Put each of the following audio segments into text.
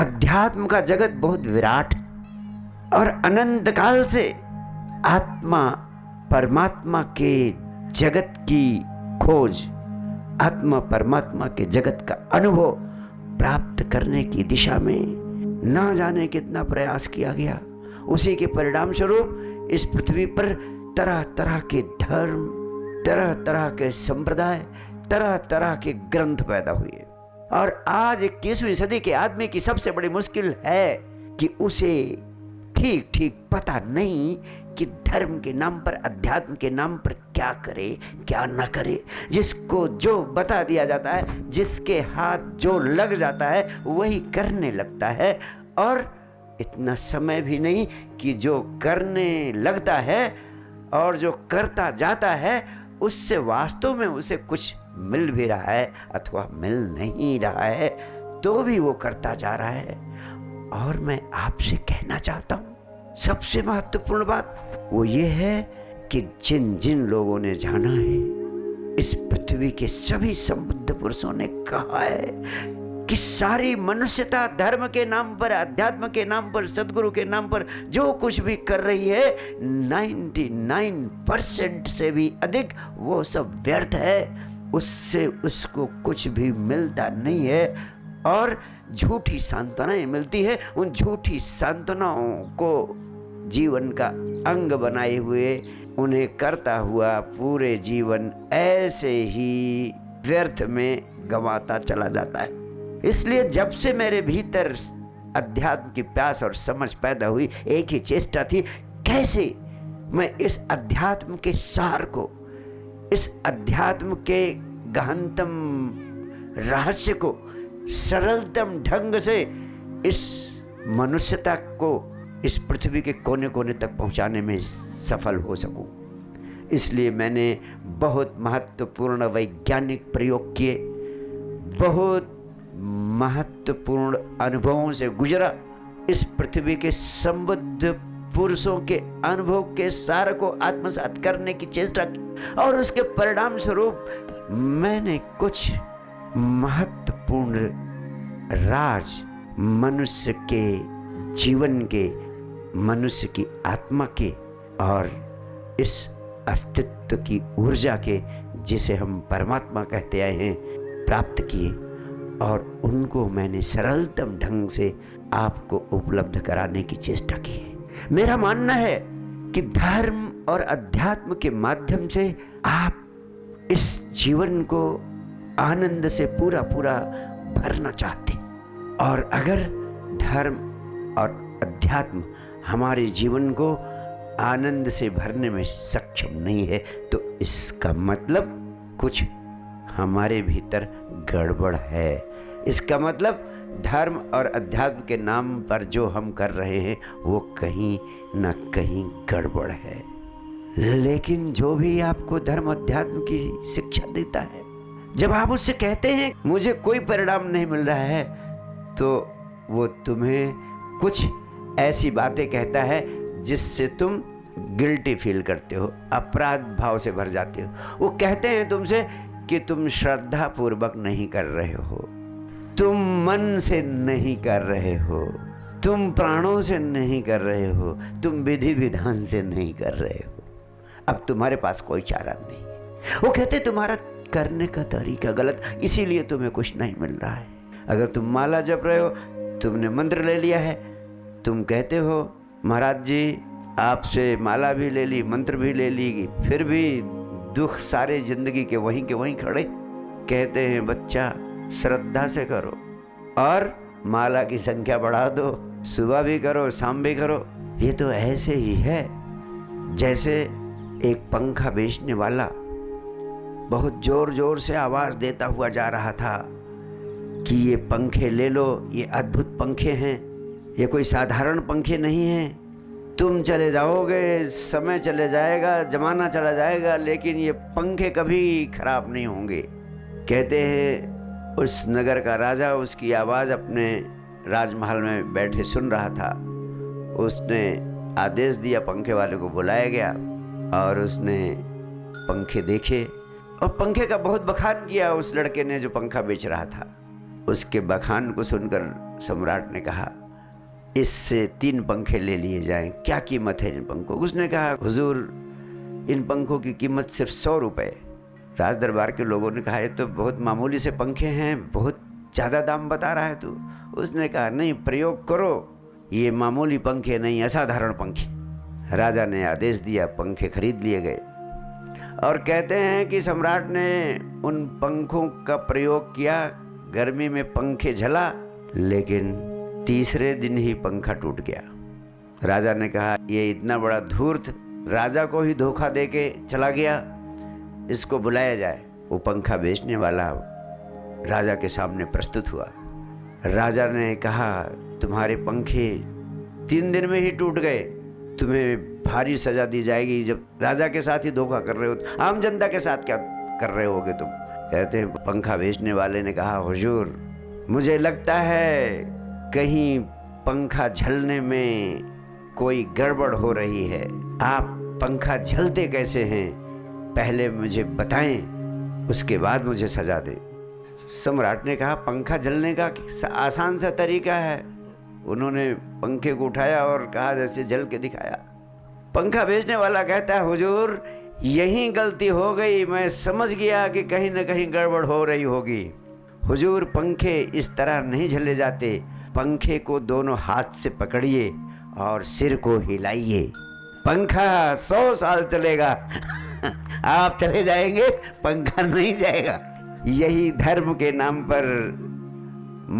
अध्यात्म का जगत बहुत विराट और अनंत काल से आत्मा परमात्मा के जगत की खोज, आत्मा परमात्मा के जगत का अनुभव प्राप्त करने की दिशा में न जाने कितना प्रयास किया गया। उसी के परिणाम स्वरूप इस पृथ्वी पर तरह तरह के धर्म, तरह तरह के संप्रदाय, तरह तरह के ग्रंथ पैदा हुए। और आज 21वीं सदी के आदमी की सबसे बड़ी मुश्किल है कि उसे ठीक ठीक पता नहीं कि धर्म के नाम पर, अध्यात्म के नाम पर क्या करे क्या न करे। जिसको जो बता दिया जाता है, जिसके हाथ जो लग जाता है वही करने लगता है। और इतना समय भी नहीं कि जो करने लगता है और जो करता जाता है उससे वास्तव में उसे कुछ मिल भी रहा है अथवा मिल नहीं रहा है, तो भी वो करता जा रहा है। और मैं आपसे कहना चाहता हूं, सबसे महत्वपूर्ण बात वो ये है कि जिन जिन लोगों ने जाना है, इस पृथ्वी के सभी संबुद्ध पुरुषों ने कहा है कि सारी मनुष्यता धर्म के नाम पर, अध्यात्म के नाम पर, सदगुरु के नाम पर जो कुछ भी कर रही है, 99% से भी अधिक वो सब व्यर्थ है। उससे उसको कुछ भी मिलता नहीं है और झूठी सांत्वनाएं मिलती है। उन झूठी सांत्वनाओं को जीवन का अंग बनाए हुए उन्हें करता हुआ पूरे जीवन ऐसे ही व्यर्थ में गंवाता चला जाता है। इसलिए जब से मेरे भीतर अध्यात्म की प्यास और समझ पैदा हुई, एक ही चेष्टा थी, कैसे मैं इस अध्यात्म के सार को, इस अध्यात्म के गहनतम रहस्य को सरलतम ढंग से इस मनुष्यता को इस पृथ्वी के कोने कोने तक पहुंचाने में सफल हो सकूं। इसलिए मैंने बहुत महत्वपूर्ण वैज्ञानिक प्रयोग किए, बहुत महत्वपूर्ण अनुभवों से गुजरा, इस पृथ्वी के संबुद्ध पुरुषों के अनुभव के सार को आत्मसात करने की चेष्टा की और उसके परिणाम स्वरूप मैंने कुछ महत्वपूर्ण राज मनुष्य के जीवन के, मनुष्य की आत्मा के और इस अस्तित्व की ऊर्जा के, जिसे हम परमात्मा कहते आए हैं, प्राप्त किए। और उनको मैंने सरलतम ढंग से आपको उपलब्ध कराने की चेष्टा की है। मेरा मानना है कि धर्म और अध्यात्म के माध्यम से आप इस जीवन को आनंद से पूरा पूरा भरना चाहते हैं। और अगर धर्म और अध्यात्म हमारे जीवन को आनंद से भरने में सक्षम नहीं है, तो इसका मतलब कुछ हमारे भीतर गड़बड़ है। इसका मतलब धर्म और अध्यात्म के नाम पर जो हम कर रहे हैं वो कहीं ना कहीं गड़बड़ है। लेकिन जो भी आपको धर्म अध्यात्म की शिक्षा देता है, जब आप उससे कहते हैं मुझे कोई परिणाम नहीं मिल रहा है, तो वो तुम्हें कुछ ऐसी बातें कहता है जिससे तुम गिल्टी फील करते हो, अपराध भाव से भर जाते हो। वो कहते हैं तुमसे कि तुम श्रद्धा पूर्वक नहीं कर रहे हो, तुम मन से नहीं कर रहे हो, तुम प्राणों से नहीं कर रहे हो, तुम विधि विधान से नहीं कर रहे हो, अब तुम्हारे पास कोई चारा नहीं है। वो कहते तुम्हारा करने का तरीका गलत, इसीलिए तुम्हें कुछ नहीं मिल रहा है। अगर तुम माला जप रहे हो, तुमने मंत्र ले लिया है, तुम कहते हो महाराज जी आपसे माला भी ले ली, मंत्र भी ले ली, फिर भी दुख सारे जिंदगी के वहीं खड़े। कहते हैं बच्चा श्रद्धा से करो और माला की संख्या बढ़ा दो, सुबह भी करो शाम भी करो। ये तो ऐसे ही है जैसे एक पंखा बेचने वाला बहुत जोर जोर से आवाज देता हुआ जा रहा था कि ये पंखे ले लो, ये अद्भुत पंखे हैं, ये कोई साधारण पंखे नहीं हैं, तुम चले जाओगे, समय चले जाएगा, जमाना चला जाएगा, लेकिन ये पंखे कभी खराब नहीं होंगे। कहते हैं उस नगर का राजा उसकी आवाज़ अपने राजमहल में बैठे सुन रहा था। उसने आदेश दिया, पंखे वाले को बुलाया गया और उसने पंखे देखे और पंखे का बहुत बखान किया उस लड़के ने जो पंखा बेच रहा था। उसके बखान को सुनकर सम्राट ने कहा इससे 3 पंखे ले लिए जाएं, क्या कीमत है इन पंखों? उसने कहा हुजूर इन पंखों की कीमत सिर्फ 100 रुपये। राज दरबार के लोगों ने कहा ये तो बहुत मामूली से पंखे हैं, बहुत ज़्यादा दाम बता रहा है तू। उसने कहा नहीं, प्रयोग करो, ये मामूली पंखे नहीं, असाधारण पंखे। राजा ने आदेश दिया, पंखे खरीद लिए गए। और कहते हैं कि सम्राट ने उन पंखों का प्रयोग किया, गर्मी में पंखे झला, लेकिन तीसरे दिन ही पंखा टूट गया। राजा ने कहा ये इतना बड़ा धूर्त राजा को ही धोखा दे के चला गया, इसको बुलाया जाए। वो पंखा बेचने वाला राजा के सामने प्रस्तुत हुआ। राजा ने कहा तुम्हारे पंखे 3 दिन में ही टूट गए, तुम्हें भारी सजा दी जाएगी। जब राजा के साथ ही धोखा कर रहे हो, आम जनता के साथ क्या कर रहे होगे तुम? कहते हैं पंखा बेचने वाले ने कहा हुजूर मुझे लगता है कहीं पंखा झलने में कोई गड़बड़ हो रही है। आप पंखा झलते कैसे हैं, पहले मुझे बताएं, उसके बाद मुझे सजा दें। सम्राट ने कहा पंखा जलने का आसान सा तरीका है। उन्होंने पंखे को उठाया और कहा जैसे जल के दिखाया। पंखा बेचने वाला कहता है हुजूर यही गलती हो गई, मैं समझ गया कि कहीं न कहीं गड़बड़ हो रही होगी। हुजूर पंखे इस तरह नहीं झले जाते, पंखे को दोनों हाथ से पकड़िए और सिर को हिलाइए, पंखा 100 साल चलेगा। आप चले जाएंगे, पंखा नहीं जाएगा। यही धर्म के नाम पर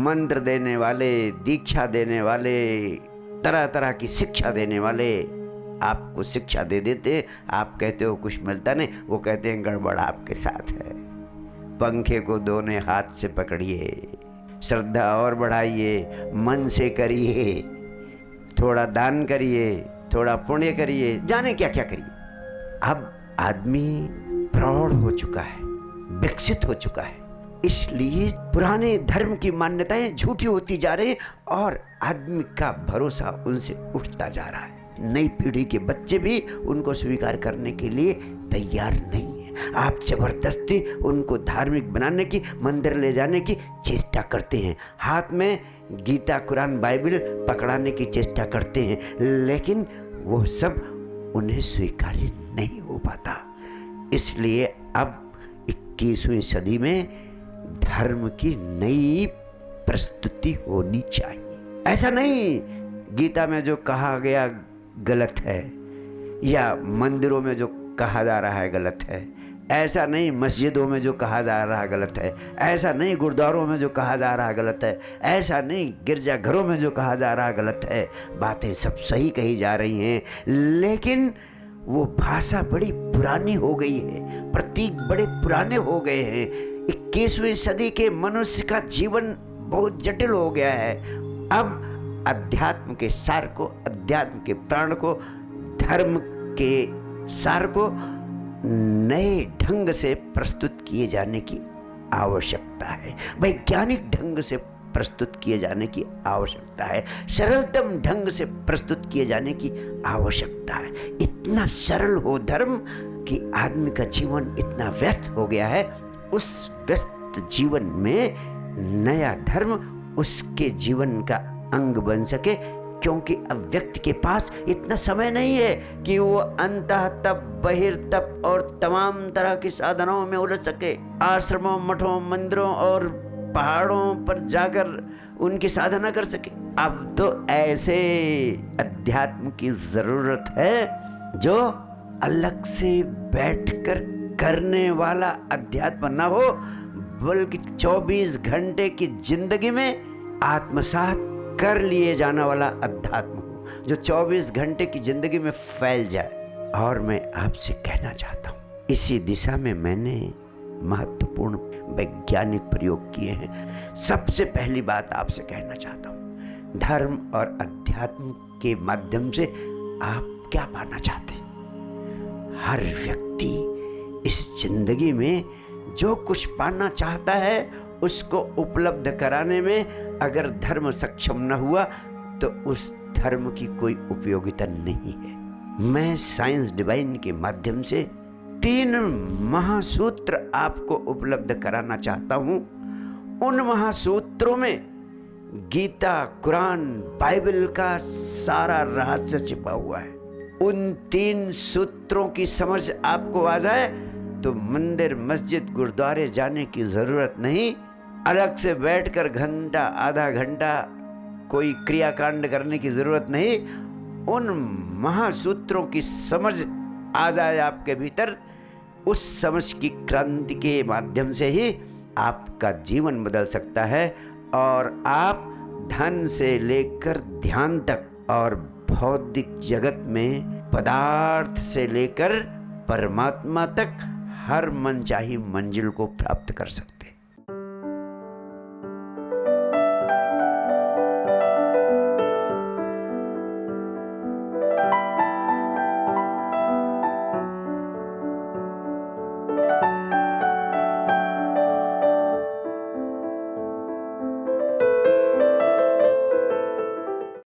मंत्र देने वाले, दीक्षा देने वाले, तरह तरह की शिक्षा देने वाले आपको शिक्षा दे देते। आप कहते हो कुछ मिलता नहीं, वो कहते हैं गड़बड़ आपके साथ है। पंखे को दोनों हाथ से पकड़िए, श्रद्धा और बढ़ाइए, मन से करिए, थोड़ा दान करिए, थोड़ा पुण्य करिए, जाने क्या क्या करिए। अब आदमी प्रौढ़ हो चुका है, विकसित हो चुका है, इसलिए पुराने धर्म की मान्यताएं झूठी होती जा रही और आदमी का भरोसा उनसे उठता जा रहा है। नई पीढ़ी के बच्चे भी उनको स्वीकार करने के लिए तैयार नहीं है। आप जबरदस्ती उनको धार्मिक बनाने की, मंदिर ले जाने की चेष्टा करते हैं, हाथ में गीता, कुरान, बाइबल पकड़ाने की चेष्टा करते हैं, लेकिन वो सब उन्हें स्वीकार्य नहीं हो पाता। इसलिए अब 21वीं सदी में धर्म की नई प्रस्तुति होनी चाहिए। ऐसा नहीं गीता में जो कहा गया गलत है, या मंदिरों में जो कहा जा रहा है गलत है, ऐसा नहीं मस्जिदों में जो कहा जा रहा है गलत है, ऐसा नहीं गुरुद्वारों में जो कहा जा रहा है गलत है, ऐसा नहीं गिरजाघरों में जो कहा जा रहा है गलत है। बातें सब सही कही जा रही हैं, लेकिन वो भाषा बड़ी पुरानी हो गई है, प्रतीक बड़े पुराने हो गए हैं। 21वीं सदी के मनुष्य का जीवन बहुत जटिल हो गया है। अब अध्यात्म के सार को, अध्यात्म के प्राण को, धर्म के सार को नए ढंग से प्रस्तुत किए जाने की आवश्यकता है, वैज्ञानिक ढंग से प्रस्तुत किए जाने की आवश्यकता है, सरलतम ढंग से प्रस्तुत किए जाने की आवश्यकता है। इतना सरल हो धर्म कि आदमी का जीवन इतना व्यस्त हो गया है, उस व्यस्त जीवन में नया धर्म उसके जीवन का अंग बन सके, क्योंकि अब व्यक्ति के पास इतना समय नहीं है कि वो अंतः तप, बहिर्तप और तमाम तरह की साधनाओं में उलझ सके, आश्रमों, मठों, मंदिरों और पहाड़ों पर जाकर उनकी साधना कर सके। अब तो ऐसे अध्यात्म की जरूरत है जो अलग से बैठकर करने वाला अध्यात्म ना हो, बल्कि 24 घंटे की जिंदगी में आत्मसात कर लिए जाने वाला अध्यात्म हो, जो 24 घंटे की जिंदगी में फैल जाए। और मैं आपसे कहना चाहता हूँ, इसी दिशा में मैंने महत्वपूर्ण वैज्ञानिक प्रयोग किए हैं। सबसे पहली बात आपसे कहना चाहता हूँ, धर्म और अध्यात्म के माध्यम से आप क्या पाना चाहते हैं? हर व्यक्ति इस जिंदगी में जो कुछ पाना चाहता है उसको उपलब्ध कराने में अगर धर्म सक्षम न हुआ तो उस धर्म की कोई उपयोगिता नहीं है। मैं साइंस डिवाइन के माध्यम से 3 महासूत्र आपको उपलब्ध कराना चाहता हूं। उन महासूत्रों में गीता, कुरान, बाइबल का सारा रहस्य छिपा हुआ है। उन 3 सूत्रों की समझ आपको आ जाए तो मंदिर, मस्जिद, गुरुद्वारे जाने की जरूरत नहीं। अलग से बैठकर घंटा, आधा घंटा कोई क्रियाकांड करने की जरूरत नहीं। उन महासूत्रों की समझ आ जाए आपके भीतर, उस समझ की क्रांति के माध्यम से ही आपका जीवन बदल सकता है और आप धन से लेकर ध्यान तक और भौतिक जगत में पदार्थ से लेकर परमात्मा तक हर मनचाही मंजिल को प्राप्त कर सकते हैं।